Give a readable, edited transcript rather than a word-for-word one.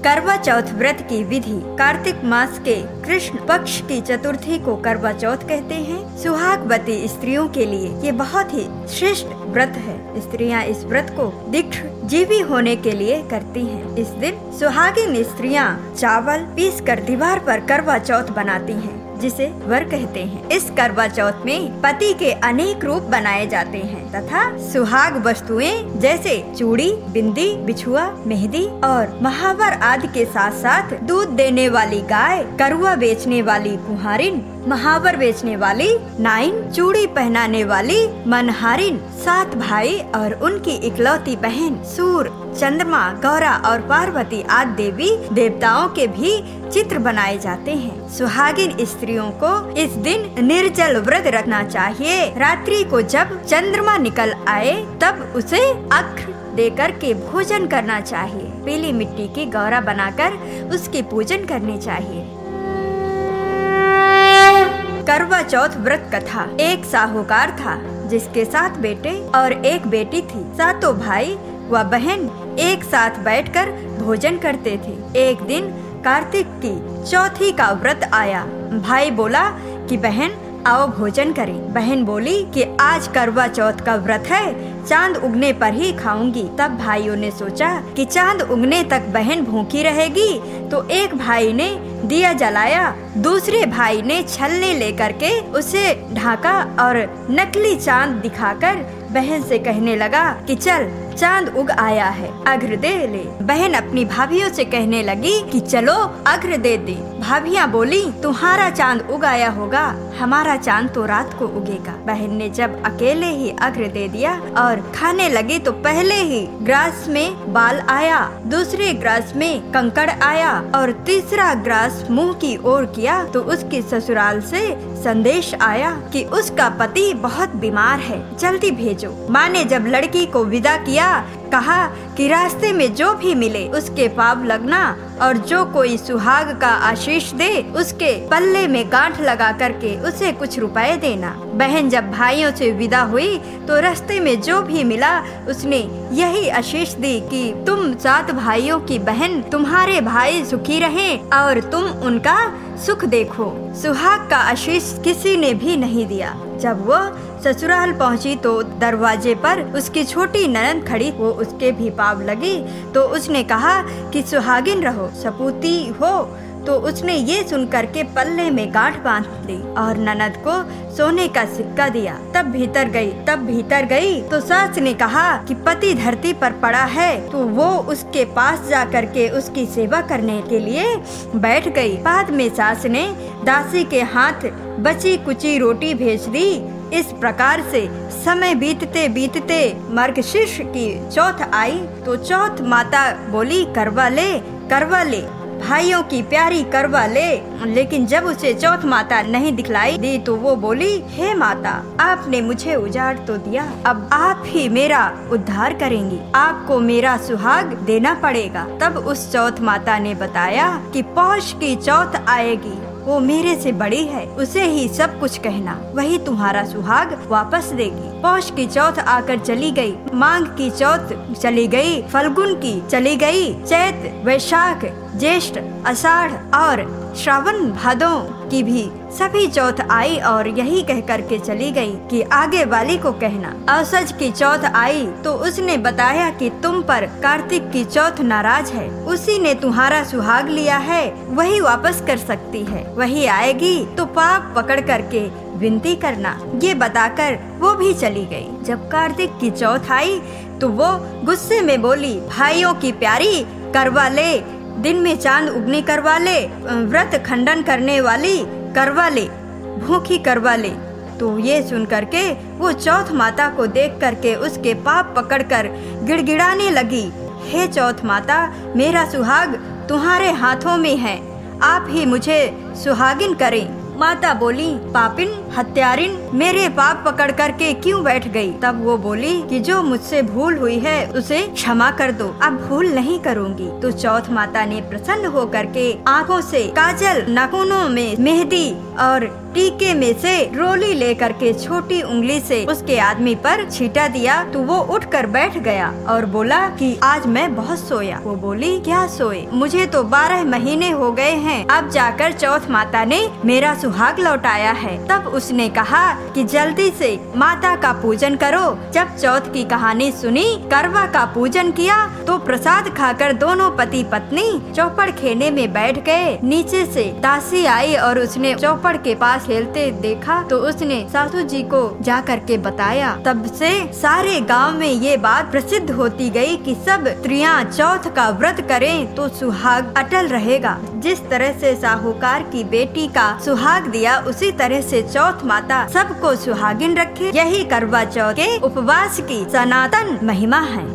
करवा चौथ व्रत की विधि। कार्तिक मास के कृष्ण पक्ष की चतुर्थी को करवा चौथ कहते हैं। सुहागवती स्त्रियों के लिए ये बहुत ही श्रेष्ठ व्रत है। स्त्रियां इस व्रत को दीर्घजीवी होने के लिए करती हैं। इस दिन सुहागिन स्त्रियां चावल पीसकर दीवार पर करवा चौथ बनाती हैं, जिसे वर कहते हैं। इस करवा चौथ में पति के अनेक रूप बनाए जाते हैं तथा सुहाग वस्तुएं जैसे चूड़ी, बिंदी, बिछुआ, मेहंदी और महावर आदि के साथ साथ दूध देने वाली गाय, करुआ बेचने वाली कुम्हारिन, महावर बेचने वाली नाइन, चूड़ी पहनाने वाली मनहारिन, 7 भाई और उनकी इकलौती बहन, सूर, चंद्रमा, गौरा और पार्वती आदि देवी देवताओं के भी चित्र बनाए जाते हैं। सुहागिन स्त्रियों को इस दिन निर्जल व्रत रखना चाहिए। रात्रि को जब चंद्रमा निकल आए तब उसे अर्घ्य देकर के भोजन करना चाहिए। पीली मिट्टी की गौरा बनाकर उसकी पूजन करनी चाहिए। करवा चौथ व्रत कथा। एक साहूकार था जिसके 7 बेटे और 1 बेटी थी। 7 भाई व बहन एक साथ बैठकर भोजन करते थे। एक दिन कार्तिक की चौथी का व्रत आया। भाई बोला कि बहन आओ भोजन करें। बहन बोली कि आज करवा चौथ का व्रत है, चांद उगने पर ही खाऊंगी। तब भाइयों ने सोचा कि चांद उगने तक बहन भूखी रहेगी, तो एक भाई ने दिया जलाया, दूसरे भाई ने छलनी लेकर के उसे ढाका और नकली चांद दिखाकर बहन से कहने लगा कि चल चांद उग आया है, अर्घ्य दे ले। बहन अपनी भाभीयों से कहने लगी कि चलो अर्घ्य दे दे। भाभियाँ बोली तुम्हारा चांद उग आया होगा, हमारा चांद तो रात को उगेगा। बहन ने जब अकेले ही अर्घ्य दे दिया और खाने लगी तो पहले ही ग्रास में बाल आया, दूसरे ग्रास में कंकड़ आया और तीसरा ग्रास मुंह की ओर किया तो उसके ससुराल से संदेश आया कि उसका पति बहुत बीमार है, जल्दी भेजो। माँ ने जब लड़की को विदा किया कहा कि रास्ते में जो भी मिले उसके पाव लगना और जो कोई सुहाग का आशीष दे उसके पल्ले में गांठ लगा करके उसे कुछ रुपए देना। बहन जब भाइयों से विदा हुई तो रास्ते में जो भी मिला उसने यही आशीष दी कि तुम 7 भाइयों की बहन, तुम्हारे भाई सुखी रहें और तुम उनका सुख देखो। सुहाग का आशीष किसी ने भी नहीं दिया। जब वो ससुराल पहुंची तो दरवाजे पर उसकी छोटी ननद खड़ी, वो उसके भी पाव लगी तो उसने कहा कि सुहागिन रहो, सपूती हो। तो उसने ये सुनकर के पल्ले में गांठ बांध ली और ननद को सोने का सिक्का दिया। तब भीतर गई तो सास ने कहा कि पति धरती पर पड़ा है, तो वो उसके पास जा करके उसकी सेवा करने के लिए बैठ गई। बाद में सास ने दासी के हाथ बची कुची रोटी भेज दी। इस प्रकार से समय बीतते बीतते मार्गशीर्ष की चौथ आई तो चौथ माता बोली करवा ले, भाइयों की प्यारी करवा ले। लेकिन जब उसे चौथ माता नहीं दिखलाई दी तो वो बोली, हे माता, आपने मुझे उजाड़ तो दिया, अब आप ही मेरा उद्धार करेंगी, आपको मेरा सुहाग देना पड़ेगा। तब उस चौथ माता ने बताया कि पौष की चौथ आएगी, वो मेरे से बड़ी है, उसे ही सब कुछ कहना, वही तुम्हारा सुहाग वापस देगी। पौष की चौथ आकर चली गई, माघ की चौथ चली गई, फल्गुन की चली गई, चैत, वैशाख, ज्येष्ठ, आषाढ़ और श्रावण भादों की भी सभी चौथ आई और यही कह करके चली गई कि आगे वाली को कहना। औसज की चौथ आई तो उसने बताया कि तुम पर कार्तिक की चौथ नाराज है, उसी ने तुम्हारा सुहाग लिया है, वही वापस कर सकती है, वही आएगी तो पाप पकड़ करके विनती करना। ये बताकर वो भी चली गई। जब कार्तिक की चौथ आई तो वो गुस्से में बोली, भाइयों की प्यारी करवा ले, दिन में चांद उगने करवा ले, व्रत खंडन करने वाली करवा ले, भूखी करवा ले। तो ये सुन करके वो चौथ माता को देख करके उसके पाप पकड़कर गिड़गिड़ाने लगी, हे चौथ माता, मेरा सुहाग तुम्हारे हाथों में है, आप ही मुझे सुहागिन करें। माता बोली, पापिन, हत्यारिन मेरे पाप पकड़ करके क्यों बैठ गई? तब वो बोली कि जो मुझसे भूल हुई है उसे क्षमा कर दो, अब भूल नहीं करूँगी। तो चौथ माता ने प्रसन्न होकर के आँखों से काजल, नाखूनों में मेहंदी और टीके में से रोली लेकर के छोटी उंगली से उसके आदमी पर छींटा दिया। तो वो उठकर बैठ गया और बोला कि आज मैं बहुत सोया। वो बोली क्या सोए? मुझे तो 12 महीने हो गए हैं, अब जाकर चौथ माता ने मेरा सुहाग लौटाया है। तब उसने कहा कि जल्दी से माता का पूजन करो। जब चौथ की कहानी सुनी, करवा का पूजन किया तो प्रसाद खाकर दोनों पति पत्नी चौपड़ खेने में बैठ गए। नीचे से दासी आई और उसने चौपड़ के पास खेलते देखा तो उसने सासू जी को जा करके बताया। तब से सारे गांव में ये बात प्रसिद्ध होती गई कि सब स्त्रियां चौथ का व्रत करें तो सुहाग अटल रहेगा। जिस तरह से साहूकार की बेटी का सुहाग दिया, उसी तरह से चौथ माता सबको सुहागिन रखे। यही करवा चौथ के उपवास की सनातन महिमा है।